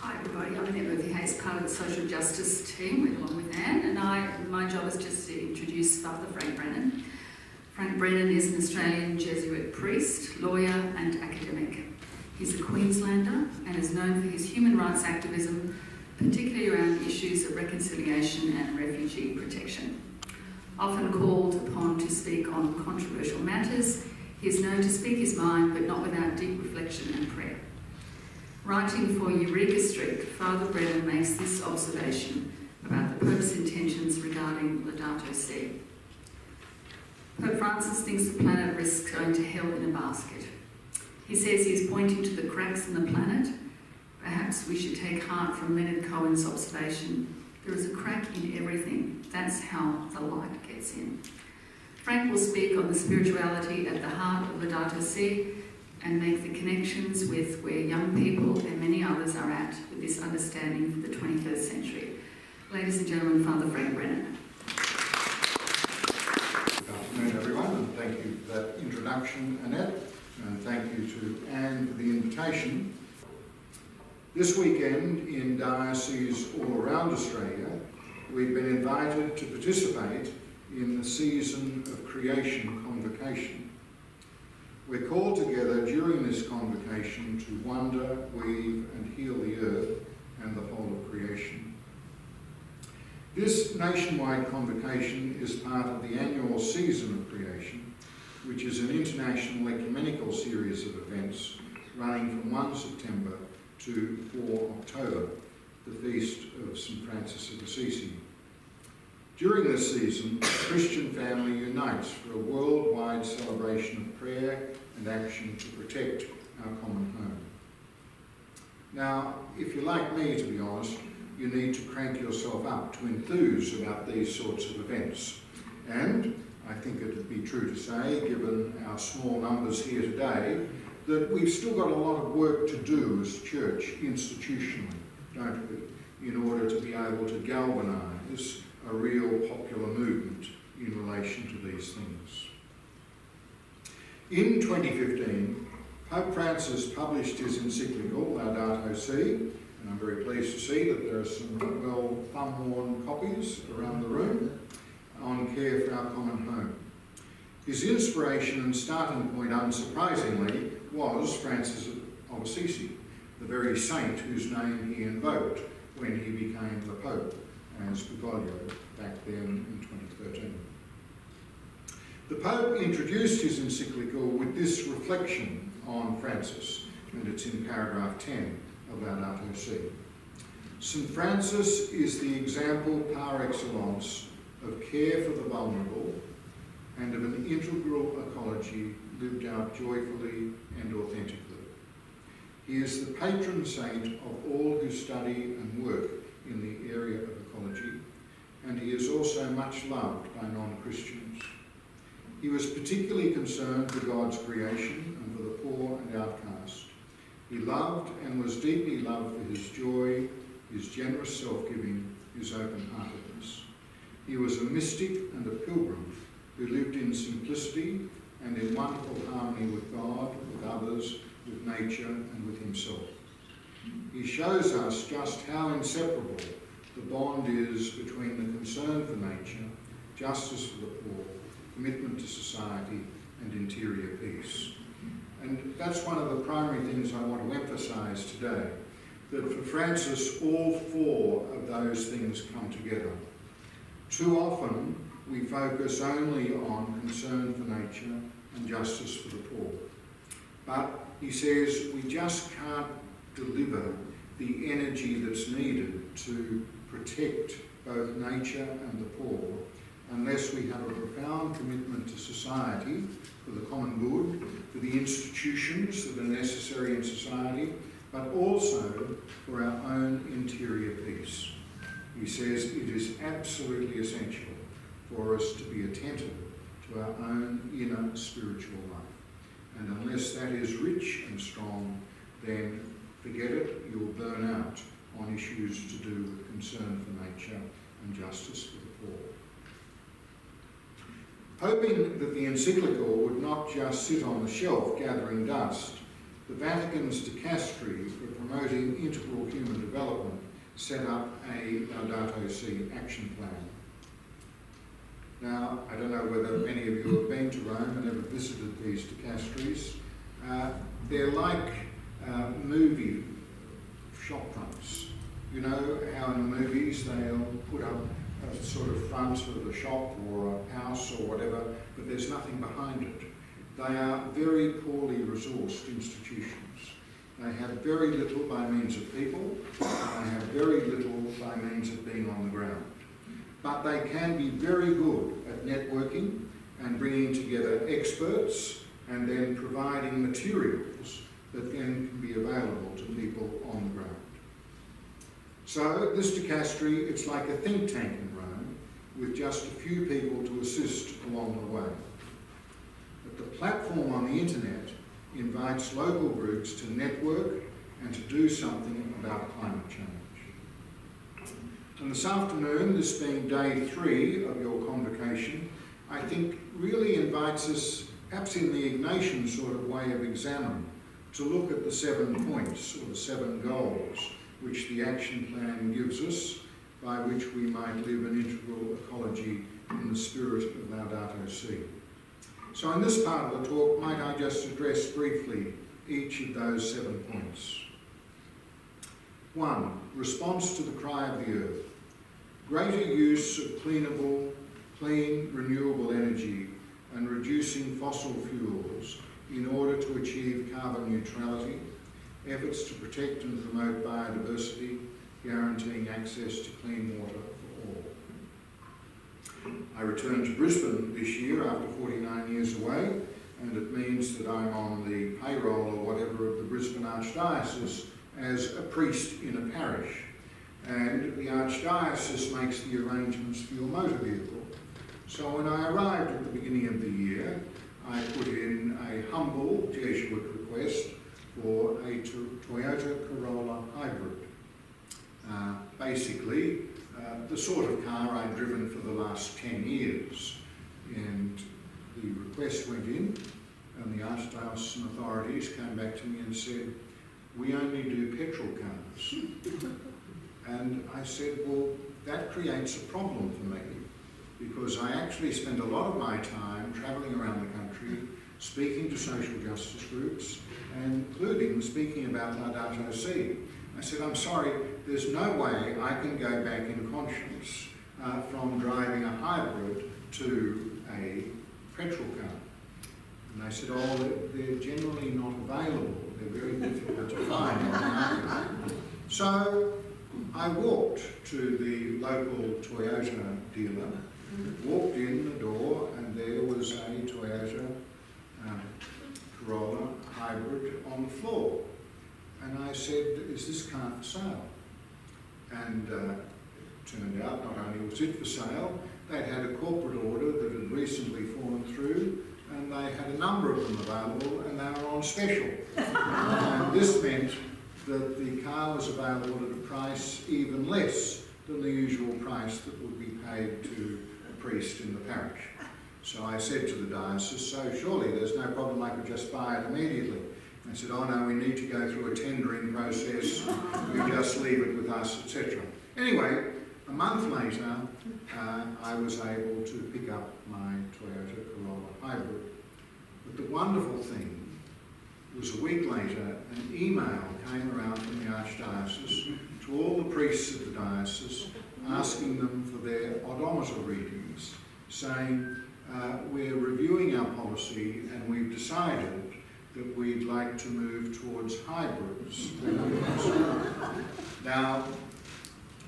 Hi everybody, I'm Annette Hayes, part of the social justice team, along with Anne, and my job is just to introduce Father Frank Brennan. Frank Brennan is an Australian Jesuit priest, lawyer and academic. He's a Queenslander and is known for his human rights activism, particularly around issues of reconciliation and refugee protection. Often called upon to speak on controversial matters, he is known to speak his mind, but not without deep reflection and prayer. Writing for Eureka Street, Father Brennan makes this observation about the Pope's intentions regarding Laudato Si. Pope Francis thinks the planet risks going to hell in a basket. He says he is pointing to the cracks in the planet. Perhaps we should take heart from Leonard Cohen's observation, there is a crack in everything. That's how the light gets in. Frank will speak on the spirituality at the heart of Laudato Si and make the connections with where young people and many others are at with this understanding for the 21st century. Ladies and gentlemen, Father Frank Brennan. Good afternoon, everyone, and thank you for that introduction, Annette, and thank you to Anne for the invitation. This weekend in dioceses all around Australia, we've been invited to participate in the Season of Creation Convocation. We're called together during this convocation to wonder, weave and heal the earth and the whole of creation. This nationwide convocation is part of the annual Season of Creation, which is an international ecumenical series of events running from 1 September to 4 October, the feast of St. Francis of Assisi. During this season, the Christian family unites for a worldwide celebration of prayer and action to protect our common home. Now, if you're like me, to be honest, you need to crank yourself up to enthuse about these sorts of events. And I think it would be true to say, given our small numbers here today, that we've still got a lot of work to do as church institutionally, don't we, in order to be able to galvanise a real popular movement in relation to these things. In 2015, Pope Francis published his encyclical, Laudato Si, and I'm very pleased to see that there are some well thumb-worn copies around the room, on care for our common home. His inspiration and starting point, unsurprisingly, was Francis of Assisi, the very saint whose name he invoked when he became the Pope as Bergoglio back then in 2013. The Pope introduced his encyclical with this reflection on Francis, and it's in paragraph 10 of Laudato Si. St. Francis is the example par excellence of care for the vulnerable and of an integral ecology lived out joyfully and authentically. He is the patron saint of all who study and work in the area of ecology, and he is also much loved by non-Christians. He was particularly concerned for God's creation and for the poor and outcast. He loved and was deeply loved for his joy, his generous self-giving, his open-heartedness. He was a mystic and a pilgrim who lived in simplicity and in wonderful harmony with God, with others, with nature and with himself. He shows us just how inseparable the bond is between the concern for nature, justice for the poor, commitment to society and interior peace. And that's one of the primary things I want to emphasise today, that for Francis all four of those things come together. Too often we focus only on concern for nature and justice for the poor. But he says we just can't deliver the energy that's needed to protect both nature and the poor unless we have a profound commitment to society, for the common good, for the institutions that are necessary in society, but also for our own interior peace. He says it is absolutely essential for us to be attentive to our own inner spiritual life. And unless that is rich and strong, then forget it, you'll burn out on issues to do with concern for nature and justice for the poor. Hoping that the encyclical would not just sit on the shelf gathering dust, the Vatican's dicastery for promoting integral human development set up a Laudato Si action plan. Now, I don't know whether many of you have been to Rome and ever visited these dicasteries. They're like movie shop fronts. You know how in the movies they'll put up a sort of front of a shop or a house or whatever, but there's nothing behind it. They are very poorly resourced institutions. They have very little by means of people, and they have very little by means of being on the ground. But they can be very good at networking and bringing together experts and then providing materials that then can be available to people on the ground. So this dicastery, it's like a think tank in Rome with just a few people to assist along the way. But the platform on the internet invites local groups to network and to do something about climate change. And this afternoon, this being day 3 of your convocation, I think really invites us, perhaps in the Ignatian sort of way of examine, to look at the 7 points or the 7 goals which the action plan gives us, by which we might live an integral ecology in the spirit of Laudato Si. So in this part of the talk, might I just address briefly each of those 7 points. 1. Response to the cry of the earth. Greater use of clean, renewable energy and reducing fossil fuels in order to achieve carbon neutrality, efforts to protect and promote biodiversity, guaranteeing access to clean water for all. I returned to Brisbane this year after 49 years away, and it means that I'm on the payroll or whatever of the Brisbane Archdiocese as a priest in a parish. And the Archdiocese makes the arrangements for your motor vehicle. So when I arrived at the beginning of the year, I put in a humble Jesuit request for a Toyota Corolla hybrid. Basically, the sort of car I'd driven for the last 10 years. And the request went in, and the Archdiocesan authorities came back to me and said, "We only do petrol cars." And I said, well, that creates a problem for me, because I actually spend a lot of my time travelling around the country, speaking to social justice groups, and including speaking about Laudato Si. I said, I'm sorry, there's no way I can go back in conscience from driving a hybrid to a petrol car. And they said, oh, they're generally not available. They're very difficult to find on the market. So I walked to the local Toyota dealer, walked in the door, and there was a Toyota Corolla hybrid on the floor. And I said, is this car for sale? And it turned out not only was it for sale, they'd had a corporate order that had recently fallen through, and they had a number of them available, and they were on special. And this meant that the car was available at a price even less than the usual price that would be paid to a priest in the parish. So I said to the diocese, so surely there's no problem, I could just buy it immediately. They said, oh no, we need to go through a tendering process, you just leave it with us, etc. Anyway, a month later, I was able to pick up my Toyota Corolla hybrid. But the wonderful thing was a week later, an email came around from the Archdiocese to all the priests of the diocese, asking them for their odometer readings, saying, we're reviewing our policy and we've decided that we'd like to move towards hybrids. Now,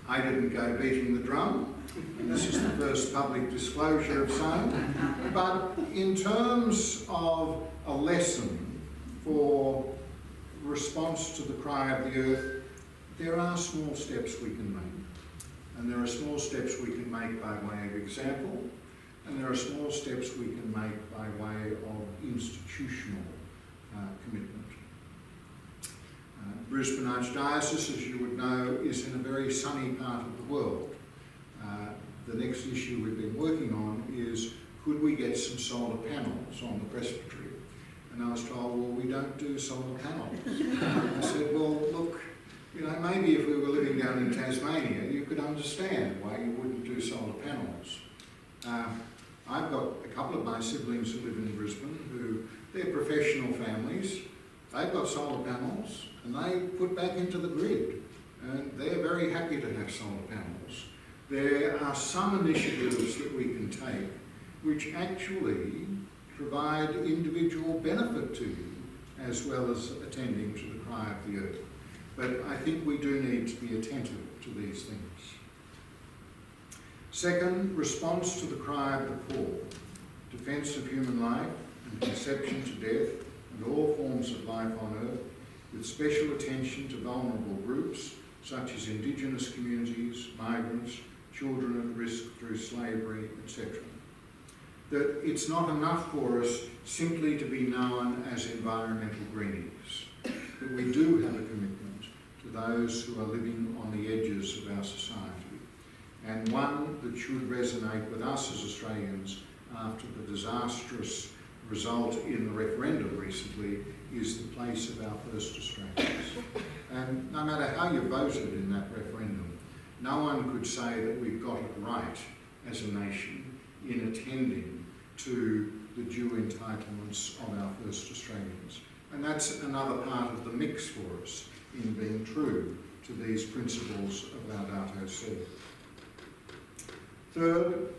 I didn't go beating the drum, and this is the first public disclosure of same, but in terms of a lesson for response to the cry of the earth, there are small steps we can make. And there are small steps we can make by way of example, and there are small steps we can make by way of institutional commitment. Brisbane Archdiocese, as you would know, is in a very sunny part of the world. The next issue we've been working on is, could we get some solar panels on the presbytery? And I was told, well, we don't do solar panels. I said, well, look, you know, maybe if we were living down in Tasmania, you could understand why you wouldn't do solar panels. I've got a couple of my siblings who live in Brisbane who, they're professional families. They've got solar panels and they put back into the grid. And they're very happy to have solar panels. There are some initiatives that we can take which actually provide individual benefit to you as well as attending to the cry of the earth. But I think we do need to be attentive to these things. Second, response to the cry of the poor, defence of human life and conception to death and all forms of life on earth, with special attention to vulnerable groups such as Indigenous communities, migrants, children at risk through slavery, etc. That it's not enough for us simply to be known as environmental greenies, that we do have a commitment to those who are living on the edges of our society, and one that should resonate with us as Australians after the disastrous result in the referendum recently is the place of our first Australians. And no matter how you voted in that referendum, no one could say that we've got it right as a nation in attending to the due entitlements of our first Australians. And that's another part of the mix for us in being true to these principles of Laudato Si. Third,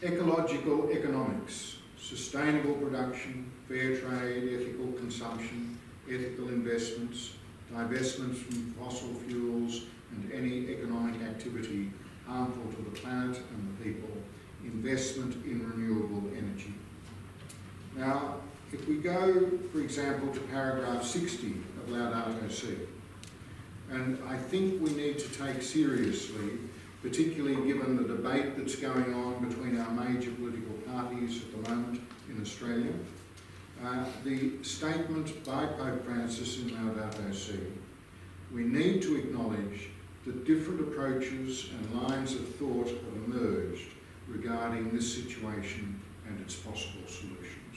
ecological economics, sustainable production, fair trade, ethical consumption, ethical investments, divestments from fossil fuels and any economic activity harmful to the planet and the people, investment in renewable energy. Now, if we go, for example, to paragraph 60 of Laudato Si, and I think we need to take seriously, particularly given the debate that's going on between our major political parties at the moment in Australia, the statement by Pope Francis in Laudato Si, we need to acknowledge that different approaches and lines of thought have emerged regarding this situation and its possible solutions.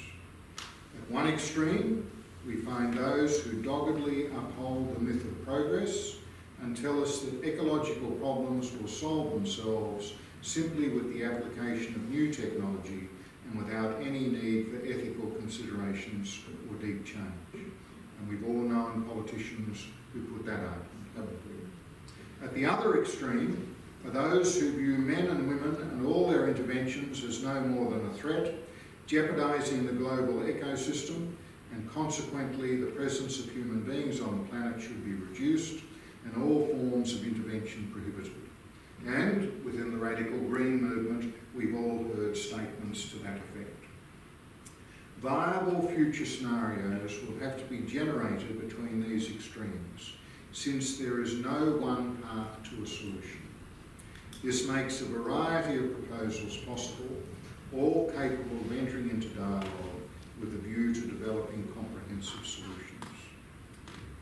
At one extreme, we find those who doggedly uphold the myth of progress and tell us that ecological problems will solve themselves simply with the application of new technology and without any need for ethical considerations or deep change. And we've all known politicians who put that argument, haven't we? At the other extreme are those who view men and women and all their interventions as no more than a threat, jeopardising the global ecosystem, and consequently the presence of human beings on the planet should be reduced and all forms of intervention prohibited. And within the radical green movement, we've all heard statements to that effect. Viable future scenarios will have to be generated between these extremes, since there is no one path to a solution. This makes a variety of proposals possible, all capable of entering into dialogue with a view to developing comprehensive solutions.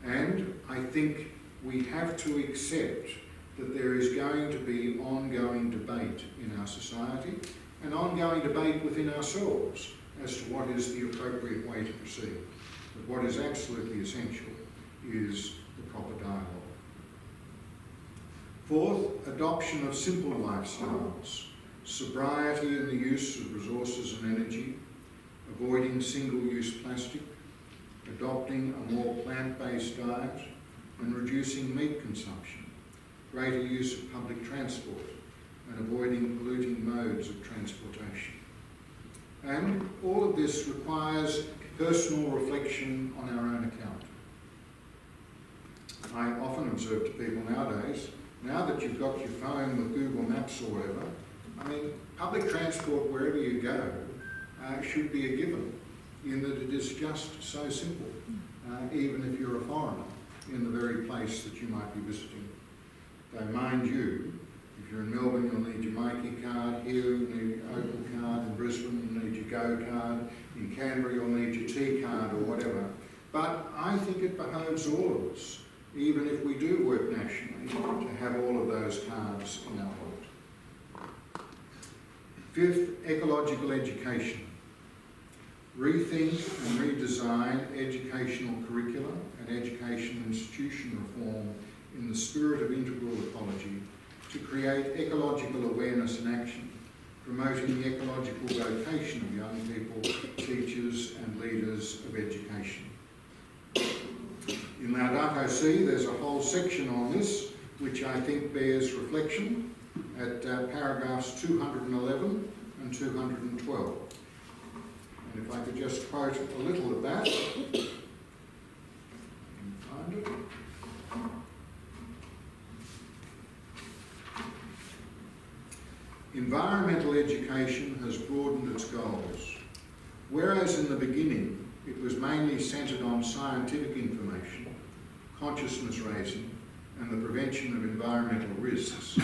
And I think we have to accept that there is going to be ongoing debate in our society and ongoing debate within ourselves as to what is the appropriate way to proceed. But what is absolutely essential is the proper dialogue. Fourth, adoption of simpler lifestyles, sobriety in the use of resources and energy, avoiding single-use plastic, adopting a more plant-based diet, and reducing meat consumption, greater use of public transport, and avoiding polluting modes of transportation. And all of this requires personal reflection on our own account. I often observe to people nowadays, now that you've got your phone with Google Maps or whatever, I mean, public transport wherever you go should be a given, in that it is just so simple, even if you're a foreigner in the very place that you might be visiting. Though mind you, if you're in Melbourne, you'll need your Myki card, here you'll need your Opal card, in Brisbane you'll need your Go card, in Canberra you'll need your T card or whatever. But I think it behoves all of us, even if we do work nationally, to have all of those cards in our wallet. Fifth, ecological education. rethink and redesign educational curricula and education institution reform in the spirit of integral ecology to create ecological awareness and action, promoting the ecological vocation of young people, teachers and leaders of education. In Laudato Si, there's a whole section on this, which I think bears reflection at paragraphs 211 and 212. And if I could just quote a little of that. I can find it. Environmental education has broadened its goals. Whereas in the beginning it was mainly centred on scientific information, consciousness raising and the prevention of environmental risks,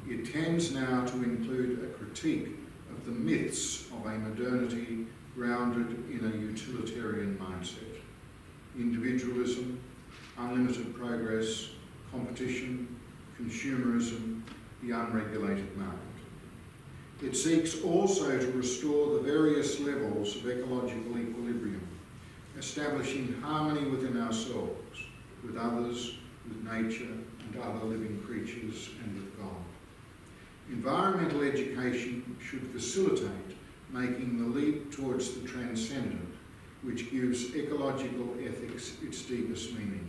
it tends now to include a critique of the myths of a modernity grounded in a utilitarian mindset. Individualism, unlimited progress, competition, consumerism, the unregulated market. It seeks also to restore the various levels of ecological equilibrium, establishing harmony within ourselves, with others, with nature and other living creatures and with God. Environmental education should facilitate making the leap towards the transcendent, which gives ecological ethics its deepest meaning.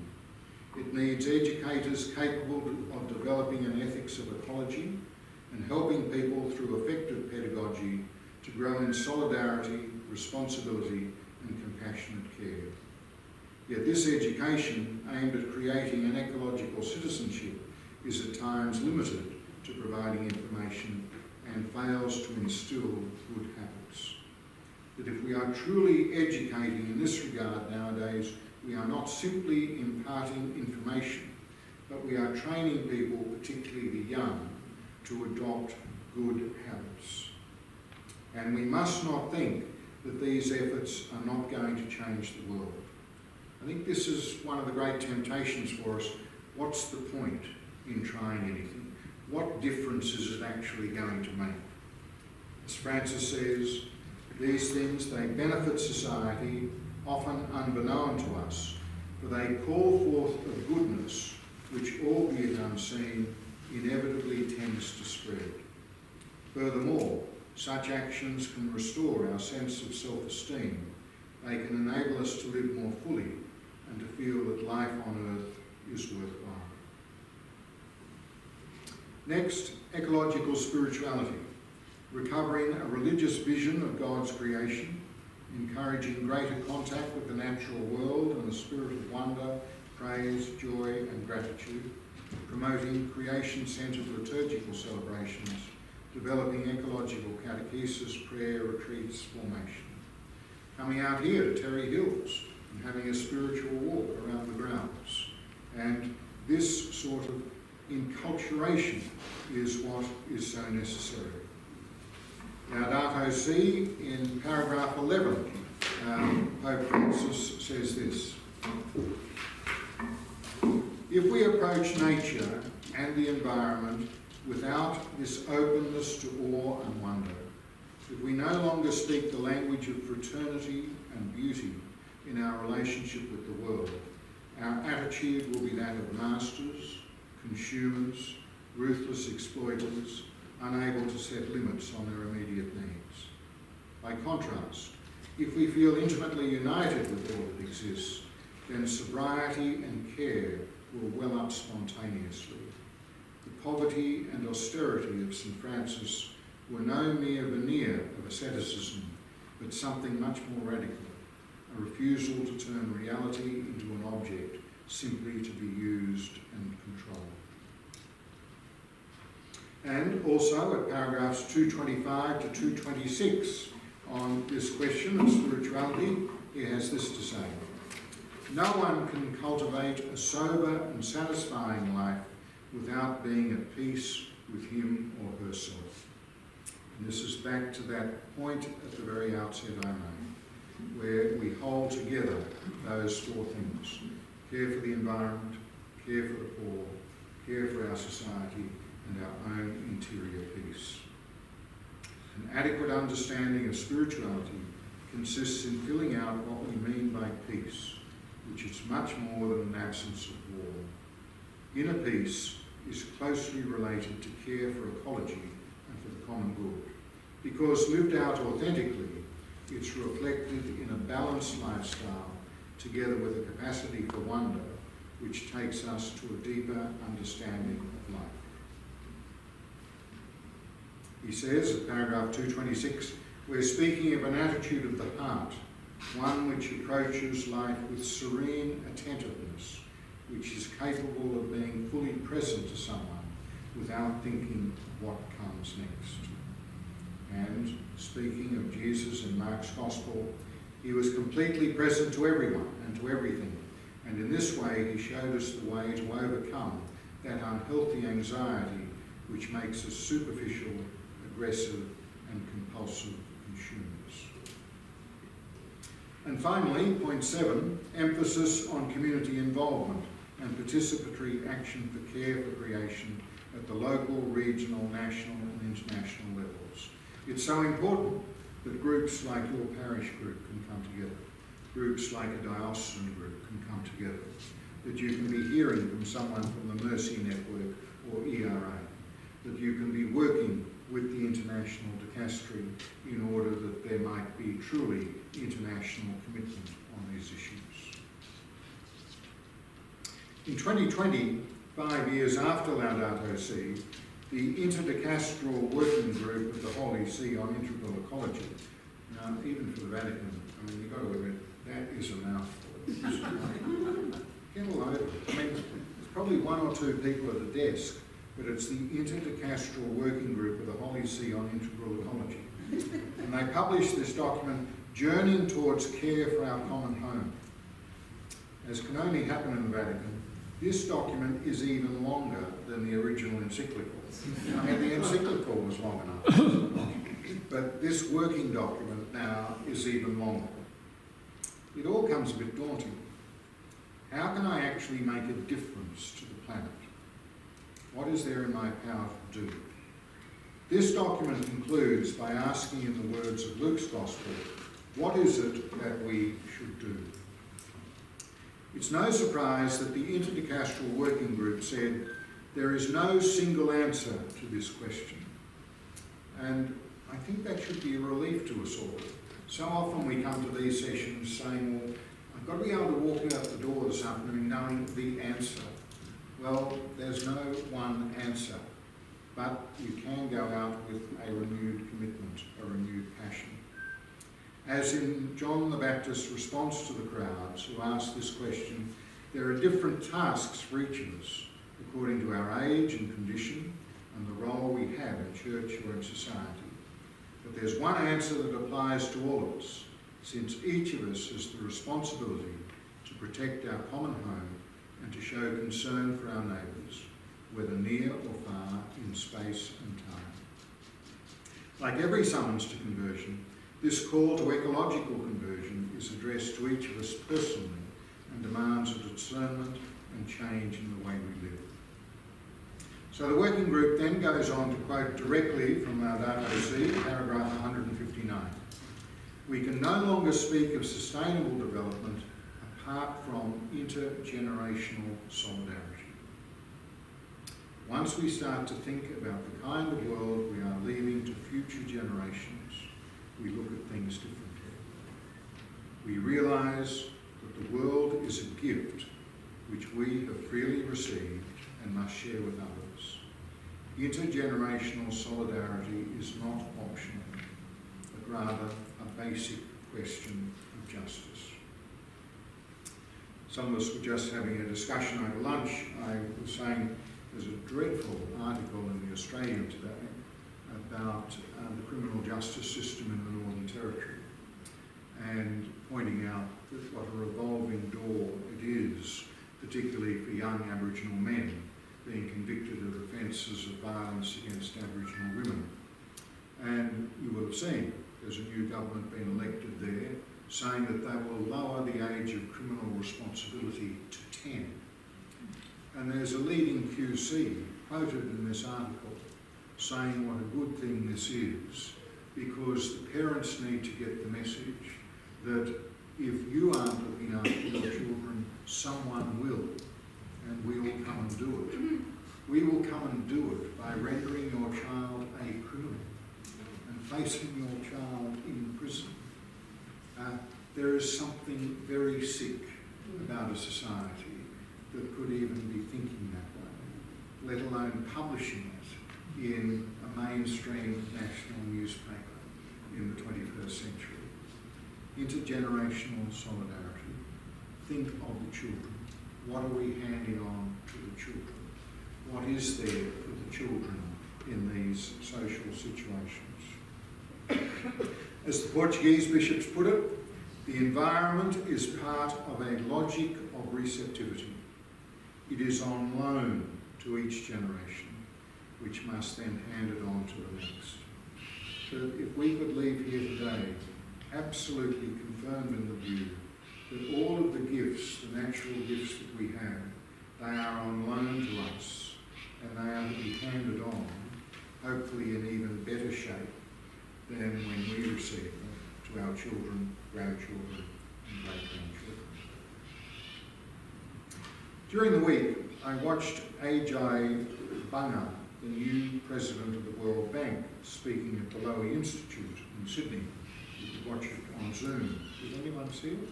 It needs educators capable of developing an ethics of ecology and helping people through effective pedagogy to grow in solidarity, responsibility and compassionate care. Yet this education, aimed at creating an ecological citizenship, is at times limited to providing information and fails to instil good habits. That if we are truly educating in this regard nowadays, we are not simply imparting information, but we are training people, particularly the young, to adopt good habits. And we must not think that these efforts are not going to change the world. I think this is one of the great temptations for us. What's the point in trying anything? What difference is it actually going to make? As Francis says, these things, they benefit society, often unbeknown to us, for they call forth a goodness which, albeit unseen, inevitably tends to spread. Furthermore, such actions can restore our sense of self-esteem. They can enable us to live more fully and to feel that life on earth is worthwhile. Next, ecological spirituality. Recovering a religious vision of God's creation, encouraging greater contact with the natural world and the spirit of wonder, praise, joy and gratitude, promoting creation-centred liturgical celebrations, developing ecological catechesis, prayer, retreats, formation. Coming out here to Terrey Hills and having a spiritual walk around the grounds. And this sort of enculturation is what is so necessary. Laudato Si, in paragraph 11, Pope Francis says this: if we approach nature and the environment without this openness to awe and wonder, if we no longer speak the language of fraternity and beauty in our relationship with the world, our attitude will be that of masters, consumers, ruthless exploiters, unable to set limits on their immediate needs. By contrast, if we feel intimately united with all that exists, then sobriety and care will well up spontaneously. The poverty and austerity of St. Francis were no mere veneer of asceticism, but something much more radical, a refusal to turn reality into an object simply to be used and controlled. And also at paragraphs 225 to 226 on this question of spirituality, he has this to say: no one can cultivate a sober and satisfying life without being at peace with him or herself. And this is back to that point at the very outset I made, where we hold together those four things: care for the environment, care for the poor, care for our society, and our own interior peace. An adequate understanding of spirituality consists in filling out what we mean by peace, which is much more than an absence of war. Inner peace is closely related to care for ecology and for the common good, because lived out authentically, it's reflected in a balanced lifestyle together with a capacity for wonder which takes us to a deeper understanding of life. He says, at paragraph 226, we're speaking of an attitude of the heart, one which approaches life with serene attentiveness, which is capable of being fully present to someone without thinking what comes next. And speaking of Jesus in Mark's Gospel, he was completely present to everyone and to everything, and in this way he showed us the way to overcome that unhealthy anxiety which makes us superficial, aggressive and compulsive consumers. And finally, point 7, emphasis on community involvement and participatory action for care for creation at the local, regional, national and international levels. It's so important that groups like your parish group can come together, groups like a diocesan group can come together, that you can be hearing from someone from the Mercy Network or ERA, that you can be working with the international dicastery in order that there might be truly international commitment on these issues. In 2020, 5 years after Laudato Si, the Interdicasteral Working Group of the Holy See on Integral Ecology, now even for the Vatican, I mean, you've got to admit, that is a mouthful. Get all over it. I mean, there's probably 1 or 2 people at a desk, but it's the Interdicasteral Working Group of the Holy See on Integral Ecology. And they published this document, Journeying Towards Care for Our Common Home. As can only happen in the Vatican, this document is even longer than the original encyclical. I mean, the encyclical was long enough, but this working document now is even longer. It all comes a bit daunting. How can I actually make a difference to the planet? What is there in my power to do? This document concludes by asking, in the words of Luke's Gospel, what is it that we should do? It's no surprise that the Interdicasteral Working Group said there is no single answer to this question. And I think that should be a relief to us all. So often we come to these sessions saying, well, I've got to be able to walk out the door this afternoon knowing the answer. Well, there's no one answer, but you can go out with a renewed commitment, a renewed passion. As in John the Baptist's response to the crowds who asked this question, there are different tasks for each of us, according to our age and condition and the role we have in church or in society. But there's one answer that applies to all of us, since each of us has the responsibility to protect our common home and to show concern for our neighbours, whether near or far, in space and time. Like every summons to conversion, this call to ecological conversion is addressed to each of us personally and demands a discernment and change in the way we live. So the working group then goes on to quote directly from Laudato Si, paragraph 159. We can no longer speak of sustainable development apart from intergenerational solidarity. Once we start to think about the kind of world we are leaving to future generations, we look at things differently. We realise that the world is a gift which we have freely received and must share with others. Intergenerational solidarity is not optional, but rather a basic question of justice. Some of us were just having a discussion over lunch. I was saying there's a dreadful article in the Australian today about the criminal justice system in the Northern Territory, and pointing out that what a revolving door it is, particularly for young Aboriginal men being convicted of offences of violence against Aboriginal women. And you will have seen there's a new government being elected there saying that they will lower the age of criminal responsibility to 10. And there's a leading QC quoted in this article saying what a good thing this is, because the parents need to get the message that if you aren't looking after your children, someone will, and we will come and do it. We will come and do it by rendering your child a criminal and placing your child in prison. There is something very sick about a society that could even be thinking that way, let alone publishing it in a mainstream national newspaper in the 21st century. Intergenerational solidarity. Think of the children. What are we handing on to the children? What is there for the children in these social situations? As the Portuguese bishops put it, the environment is part of a logic of receptivity. It is on loan to each generation, which must then hand it on to the next. So if we could leave here today absolutely confirmed in the view that all of the gifts, the natural gifts that we have, they are on loan to us and they are to be handed on, hopefully in even better shape than when we receive them, to our children, grandchildren and great-grandchildren. During the week, I watched Ajay Banga, the new president of the World Bank, speaking at the Lowy Institute in Sydney. You could watch it on Zoom. Did anyone see it?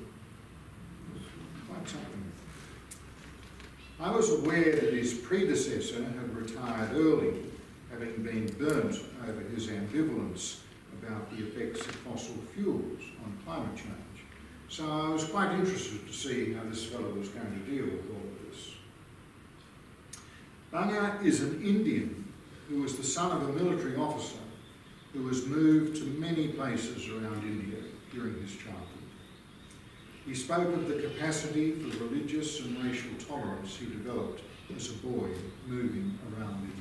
Quite something. I was aware that his predecessor had retired early, having been burnt over his ambivalence about the effects of fossil fuels on climate change. So I was quite interested to see how this fellow was going to deal with all of this. Banga is an Indian who was the son of a military officer who was moved to many places around India during his childhood. He spoke of the capacity for religious and racial tolerance he developed as a boy moving around India.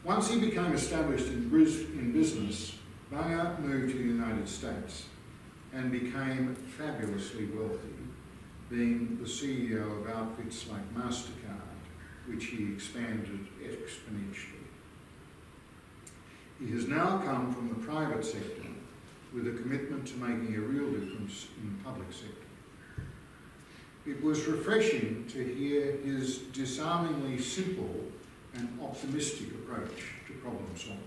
Once he became established in business, Banga moved to the United States and became fabulously wealthy, being the CEO of outfits like MasterCard, which he expanded exponentially. He has now come from the private sector with a commitment to making a real difference in the public sector. It was refreshing to hear his disarmingly simple and optimistic approach to problem solving.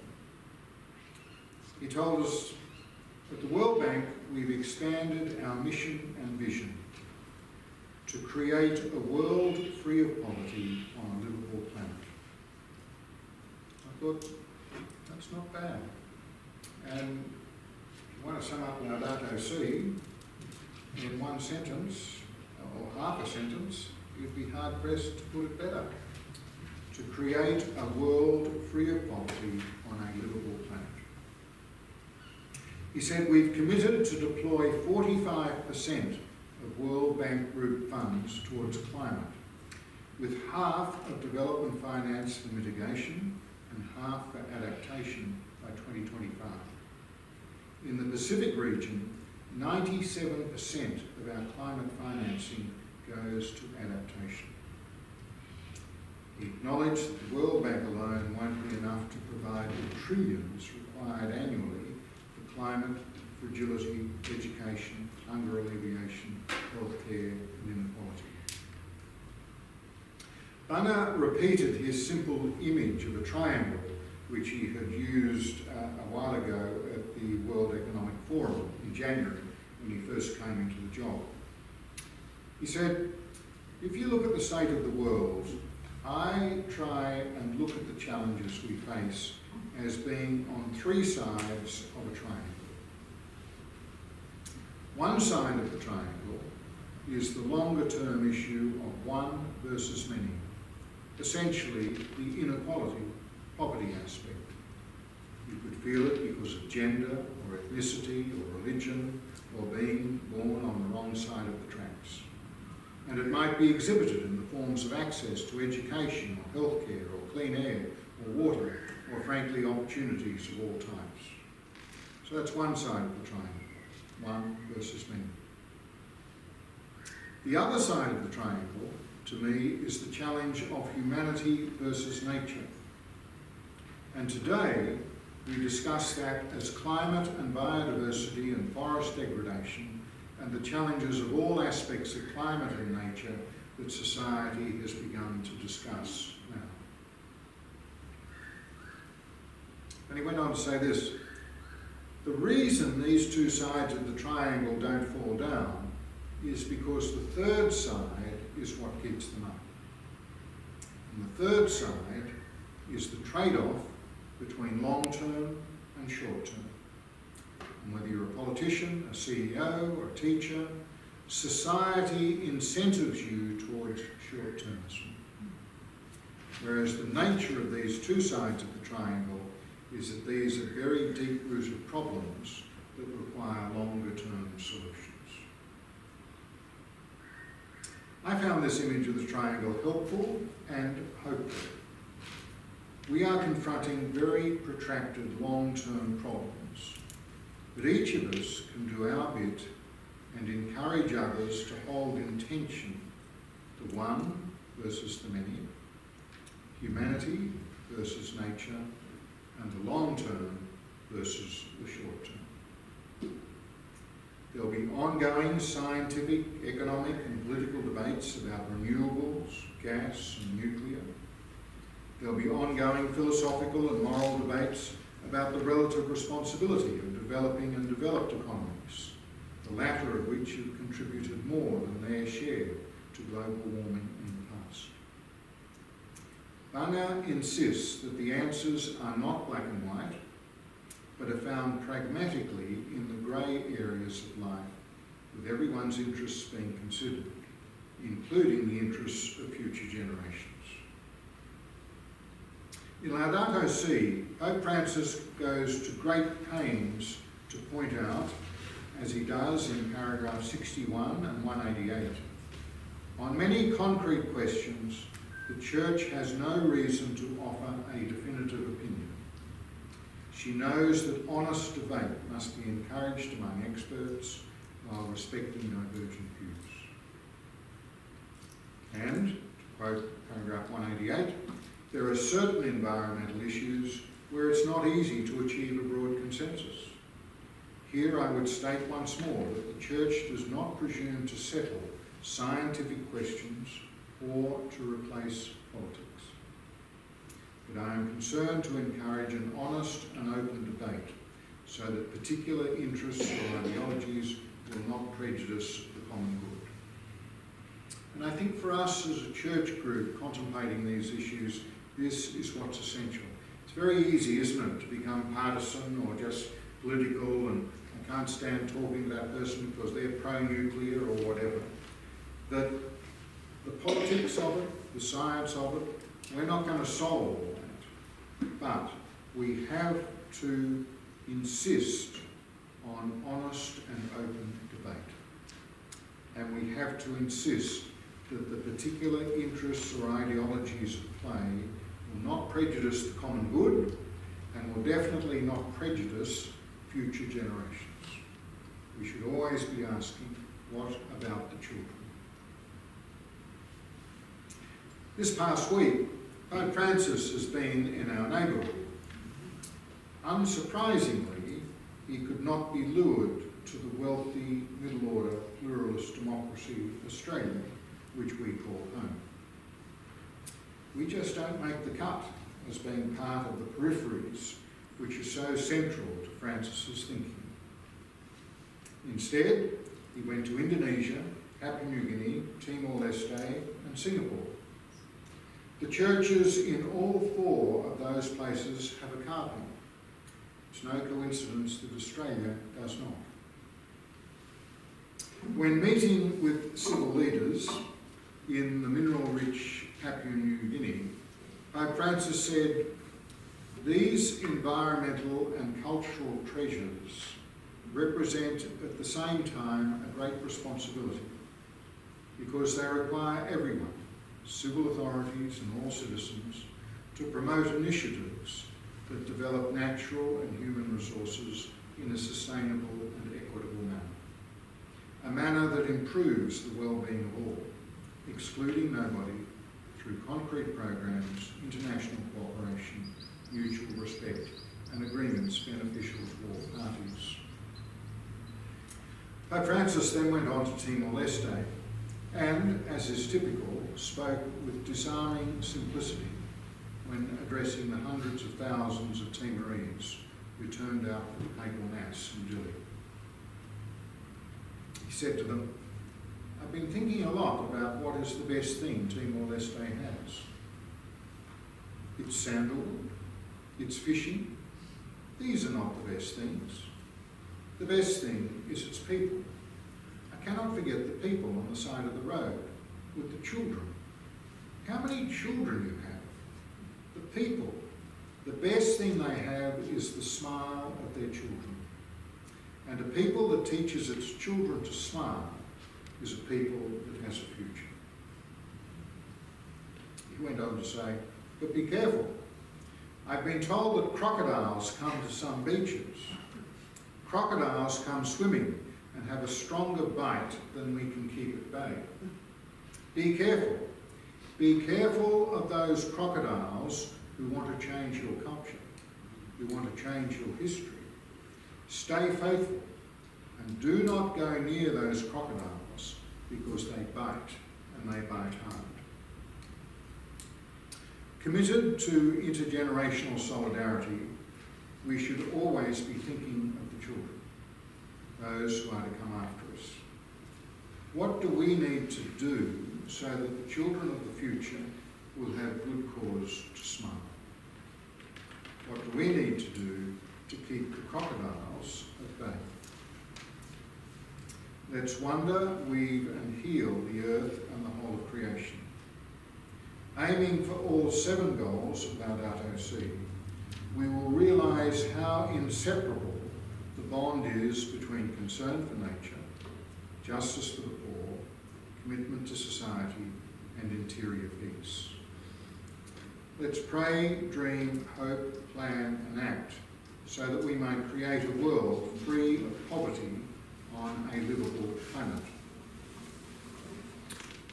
He told us, at the World Bank, we've expanded our mission and vision to create a world free of poverty on a livable planet. I thought, that's not bad. And if you want to sum up Laudato Si in one sentence, or half a sentence, you'd be hard-pressed to put it better. To create a world free of poverty on a livable planet. He said, we've committed to deploy 45% of World Bank Group funds towards climate, with half of development finance for mitigation and half for adaptation by 2025. In the Pacific region, 97% of our climate financing goes to adaptation. He acknowledged that the World Bank alone won't be enough to provide the trillions required annually for climate, fragility, education, hunger alleviation, healthcare and inequality. Banga repeated his simple image of a triangle which he had used a while ago at the World Economic Forum in January when he first came into the job. He said, if you look at the state of the world, I try and look at the challenges we face as being on three sides of a triangle. One side of the triangle is the longer-term issue of one versus many, essentially the inequality, poverty aspect. You could feel it because of gender or ethnicity or religion or being born on the wrong side of the tracks. And it might be exhibited in the forms of access to education or healthcare or clean air or water or frankly opportunities of all types. So that's one side of the triangle, one versus many. The other side of the triangle, to me, is the challenge of humanity versus nature. And today, we discuss that as climate and biodiversity and forest degradation and the challenges of all aspects of climate and nature that society has begun to discuss now. And he went on to say this: the reason these two sides of the triangle don't fall down is because the third side is what keeps them up. And the third side is the trade-off between long-term and short-term. And whether you're a politician, a CEO, or a teacher, society incentives you towards short-termism. Whereas the nature of these two sides of the triangle is that these are very deep-rooted problems that require longer-term solutions. I found this image of the triangle helpful and hopeful. We are confronting very protracted long-term problems, but each of us can do our bit and encourage others to hold in tension the one versus the many, humanity versus nature, and the long term versus the short term. There will be ongoing scientific, economic and political debates about renewables, gas and nuclear. There will be ongoing philosophical and moral debates about the relative responsibility of developing and developed economies, the latter of which have contributed more than their share to global warming in the past. Banga insists that the answers are not black and white, but are found pragmatically in the grey areas of life, with everyone's interests being considered, including the interests of future generations. In Laudato Si, Pope Francis goes to great pains to point out, as he does in paragraph 61 and 188, on many concrete questions, the Church has no reason to offer a definitive opinion. She knows that honest debate must be encouraged among experts while respecting divergent views. And, to quote paragraph 188, there are certain environmental issues where it's not easy to achieve a broad consensus. Here I would state once more that the Church does not presume to settle scientific questions or to replace politics. But I am concerned to encourage an honest and open debate so that particular interests or ideologies will not prejudice the common good. And I think for us as a church group contemplating these issues, this is what's essential. It's very easy, isn't it, to become partisan or just political, and I can't stand talking to that person because they're pro-nuclear or whatever. That the politics of it, the science of it, we're not going to solve all that. But we have to insist on honest and open debate. And we have to insist that the particular interests or ideologies at play will not prejudice the common good and will definitely not prejudice future generations. We should always be asking, what about the children? This past week, Pope Francis has been in our neighbourhood. Unsurprisingly, he could not be lured to the wealthy, middle-order, pluralist democracy Australia, which we call home. We just don't make the cut as being part of the peripheries which are so central to Francis's thinking. Instead, he went to Indonesia, Papua New Guinea, Timor-Leste and Singapore. The churches in all four of those places have a cardinal. It's no coincidence that Australia does not. When meeting with civil leaders in the mineral-rich Papua New Guinea, Pope Francis said, "These environmental and cultural treasures represent at the same time a great responsibility because they require everyone, civil authorities and all citizens, to promote initiatives that develop natural and human resources in a sustainable and equitable manner. A manner that improves the well-being of all, excluding nobody, through concrete programs, international cooperation, mutual respect and agreements beneficial to all parties. Pope Francis then went on to Timor-Leste and, as is typical, spoke with disarming simplicity when addressing the hundreds of thousands of Timorese who turned out for the papal mass in Dili. He said to them, "I've been thinking a lot about what is the best thing Timor-Leste has. It's sandalwood, it's fishing. These are not the best things. The best thing is its people. I cannot forget the people on the side of the road with the children. How many children you have? The people. The best thing they have is the smile of their children. And a people that teaches its children to smile is a people that has a future." He went on to say, "But be careful. I've been told that crocodiles come to some beaches. Crocodiles come swimming and have a stronger bite than we can keep at bay. Be careful. Be careful of those crocodiles who want to change your culture, who want to change your history. Stay faithful and do not go near those crocodiles because they bite, and they bite hard." Committed to intergenerational solidarity, we should always be thinking of the children, those who are to come after us. What do we need to do so that the children of the future will have good cause to smile? What do we need to do to keep the crocodiles at bay? Let's wonder, weave and heal the earth and the whole of creation. Aiming for all 7 goals of Laudato Si, we will realise how inseparable the bond is between concern for nature, justice for the poor, commitment to society, and interior peace. Let's pray, dream, hope, plan, and act so that we may create a world free of poverty on a livable planet.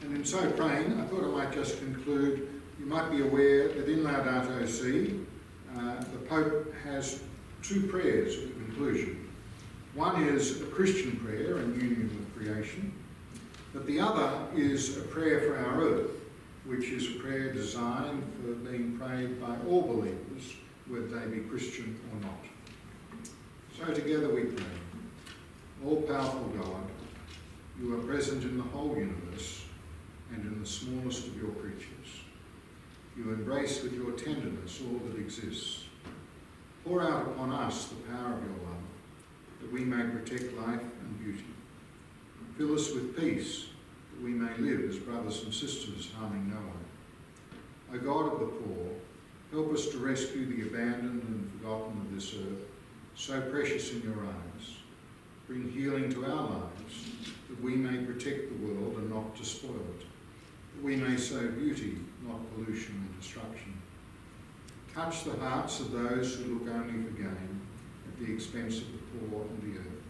And in so praying, I thought I might just conclude. You might be aware that in Laudato Si, the Pope has 2 prayers at the conclusion. One is a Christian prayer in union with creation, but the other is a prayer for our earth, which is a prayer designed for being prayed by all believers, whether they be Christian or not. So together we pray. All-powerful God, you are present in the whole universe and in the smallest of your creatures. You embrace with your tenderness all that exists. Pour out upon us the power of your love, that we may protect life and beauty. Fill us with peace, that we may live as brothers and sisters, harming no one. O God of the poor, help us to rescue the abandoned and forgotten of this earth, so precious in your eyes. Bring healing to our lives, that we may protect the world and not despoil it, that we may sow beauty, not pollution and destruction. Touch the hearts of those who look only for gain at the expense of the poor and the earth.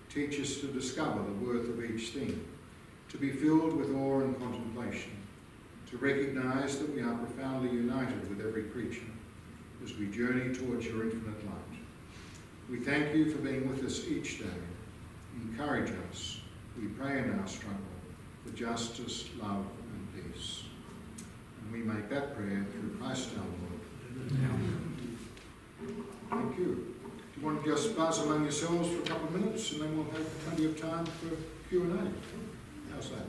Teach us to discover the worth of each thing, to be filled with awe and contemplation, to recognise that we are profoundly united with every creature as we journey towards your infinite light. We thank you for being with us each day. Encourage us, we pray in our struggle, for justice, love and peace. And we make that prayer through Christ our Lord. Amen. Thank you. Do you want to just buzz among yourselves for a couple of minutes, and then we'll have plenty of time for Q&A? How's that?